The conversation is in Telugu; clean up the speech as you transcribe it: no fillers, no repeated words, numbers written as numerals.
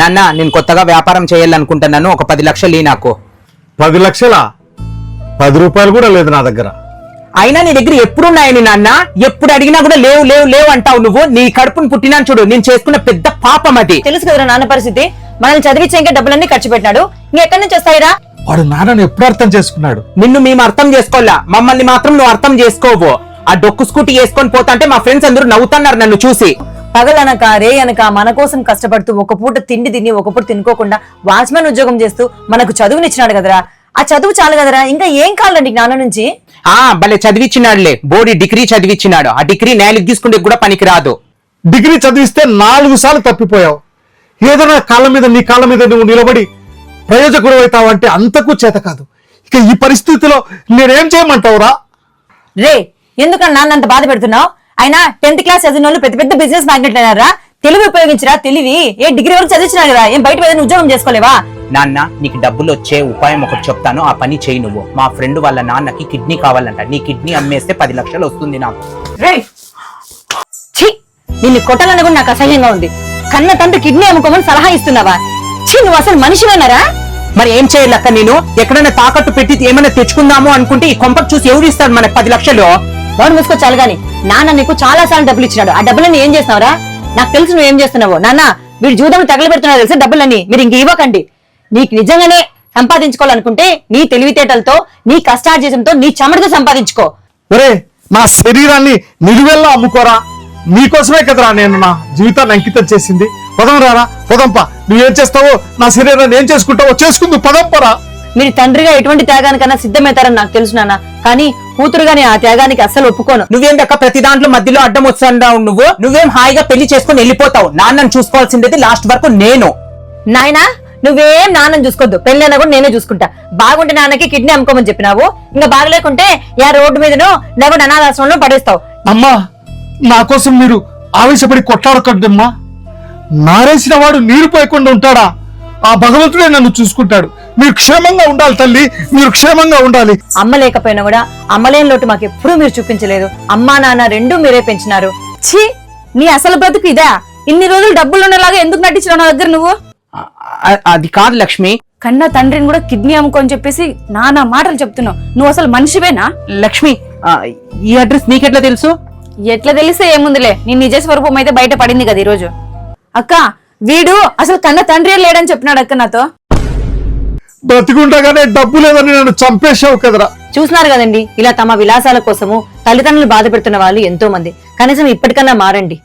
నాన్న నేను కొత్తగా వ్యాపారం చేయాలనుకుంటున్నాను, ఒక 10 లక్షలు నాకు. 10 లక్షలా? 10 రూపాయలు కూడా లేదు నా దగ్గర. అయినా నీ దగ్గర ఎప్పుడున్నాయని నాన్న, ఎప్పుడు అడిగినా కూడా లేవు లేవు లేవు అంటావు నువ్వు. నీ కడుపును పుట్టినాను చూడు, నేను చేసుకున్న పెద్ద పాపం అది. తెలుసు కదరా నాన్న పరిస్థితి, మనల్ని చదివించే ఇంకా డబ్బులన్నీ ఖర్చు పెట్టినాడు, ఇంకెక్కడి నుంచి వస్తాయిరా? వాడు నాన్నని ఎప్పుడు అర్థం చేసుకున్నాడు? నిన్ను మేము అర్థం చేసుకోవాలా, మమ్మల్ని మాత్రం నువ్వు అర్థం చేసుకోవు. ఆ డొక్కు స్కూటీ వేసుకొని పోతాంటే మా ఫ్రెండ్స్ అందరూ నవ్వుతున్నారు నన్ను చూసి. పగలనక రే అనక మన కోసం కష్టపడుతూ ఒక పూట తిండి తిని ఒక పూట తినుకోకుండా వాచ్మెన్ ఉద్యోగం చేస్తూ మనకు చదువునిచ్చినాడు కదరా. ఆ చదువు చాలు కదరా, ఇంకా ఏం కావాలండి నాన్న నుంచి? భలే చదివిచ్చినాడులే, బోడి డిగ్రీ చదివిచ్చినాడు. ఆ డిగ్రీ నేలకు తీసుకుంటే కూడా పనికిరాదు. డిగ్రీ చదివిస్తే 4 సార్లు తప్పిపోయావు. ఏదైనా కాళ్ళ మీద నీ కాళ్ళ మీద నువ్వు నిలబడి ప్రయోజకుడు అవుతావంటే అంతకు చేత కాదు. ఇక ఈ పరిస్థితిలో నేనేం చేయమంటావురా? రే ఎందుకన్నా నాన్న అంత బాధ పెడుతున్నావు? అయినా 10th క్లాస్ చదివిన వాళ్ళు పెద్ద పెద్ద బిజినెస్ మ్యాగ్నెట్ అయినారా? తెలివి ఉపయోగించరా, తెలివి. ఏ డిగ్రీ వరకు చదివించినా కదా, ఏం బయట ఏదైనా ఉద్యోగం చేసుకోలేవా? నాన్న నీకు డబ్బులు వచ్చే ఉపాయం ఒకటి చెప్తాను, ఆ పని చేయి నువ్వు. మా ఫ్రెండ్ వాళ్ళ నాన్నకి కిడ్నీ కావాలంట, నీ కిడ్నీ అమ్మేస్తే 10 లక్షలు వస్తుంది నాకు. ఛీ, నిన్ను కొట్టాలని కూడా నాకు అసహ్యంగా ఉంది. కన్న తండ్రి కిడ్నీ అమ్ముకోమని సలహా ఇస్తున్నావా? ఛీ, నువ్వు అసలు మనిషివేనారా? మరి ఏం చేయాలక్క, నేను ఎక్కడైనా తాకట్టు పెట్టి ఏమైనా తెచ్చుకుందాము అనుకుంటే ఈ కొంపకు చూసి ఎవరు ఇస్తాడు మనకు 10 లక్షలు? నోరు మూసుకోచాలు గాని, నాన్న నీకు చాలా సార్లు డబ్బులు ఇచ్చినాడు. ఆ డబ్బులన్నీ ఏం చేస్తున్నావురా? నాకు తెలుసు నువ్వు ఏం చేస్తున్నావు. నాన్న వీడు జూదం తగలు పెడుతున్నావు తెలుసు, డబ్బులన్నీ మీరు ఇంక ఇవ్వకండి. నీకు నిజంగానే సంపాదించుకోవాలనుకుంటే నీ తెలివితేటలతో, నీ కష్టార్జితంతో, నీ చెమటతో సంపాదించుకో. ఒరే, నా శరీరాన్ని నిలువెల్లా అమ్ముకోరా. నీకోసమే కదరా నేను నా జీవితాన్ని అంకితం చేసింది. పదం రారా, పదంపా. నువ్వేం చేస్తావో, నా శరీరాన్ని ఏం చేసుకుంటావో చేసుకుందు, పదంపరా. మీరు తండ్రిగా ఎటువంటి త్యాగానికన్నా సిద్ధమవుతారని నాకు తెలుసు నాన్న, కానీ కూతురుగానే ఆ త్యాగానికి అస్సలు ఒప్పుకోను. నువ్వేం దక్క ప్రతి దాంట్లో మధ్యలో అడ్డం వస్తున్నావు నువ్వేం హాయిగా పెళ్లి చేసుకుని వెళ్ళిపోతావు. నాన్నని చూసుకోవాల్సింది లాస్ట్ వరకు నేను. నాయనా నువ్వేం నాన్నని చూసుకోవద్దు, పెళ్ళైనా కూడా నేనే చూసుకుంటా. బాగుంటే నాన్నకి కిడ్నీ అమ్ముకోమని చెప్పినావు, ఇంకా బాగలేకుంటే యా రోడ్డు మీదనో లేకుంటే అనాథాశ్రమంలో పడేస్తావు. అమ్మా, నా కోసం మీరు ఆవేశపడి కొట్లాడకద్దమ్మా. నారేసిన వాడు నీరు పోయకుండా ఉంటాడా? ఆ భగవంతుడే నన్ను చూసుకుంటాడు. మీరు క్షేమంగా ఉండాలి తల్లి, మీరు క్షేమంగా ఉండాలి. అమ్మ లేకపోయినా కూడా అమ్మలేని లోటు మాకు ఎప్పుడూ మీరు చూపించలేదు. అమ్మా నాన్న రెండూ మీరే పెంచినారు. ఛీ, నీ అసలు బ్రతుకు ఇదా? ఇన్ని రోజులు డబ్బులు ఉండేలాగా ఎందుకు నటించినావు నా దగ్గర నువ్వు? అది కాదు లక్ష్మి, కన్నా తండ్రిని కూడా కిడ్నీ అమ్ముకొని చెప్పేసి నానా మాటలు చెప్తున్నావు. నువ్వు అసలు మనిషివేనా? లక్ష్మి ఈ అడ్రస్ నీకెట్లా తెలుసు? ఎట్లా తెలిస్తే ఏముందిలే, నీ నిజ స్వరూపం అయితే బయట పడింది కదా ఈరోజు. అక్క, వీడు అసలు కన్న తండ్రి లేడని చెప్పినాడు అక్క నాతో. బ్రతికుండగానే డబ్బు లేదని నన్ను చంపేశావు కదరా. చూస్తున్నారు కదండి, ఇలా తమ విలాసాల కోసము తల్లిదండ్రులు బాధ పెడుతున్న వాళ్ళు ఎంతో మంది. కనీసం ఇప్పటికన్నా మారండి.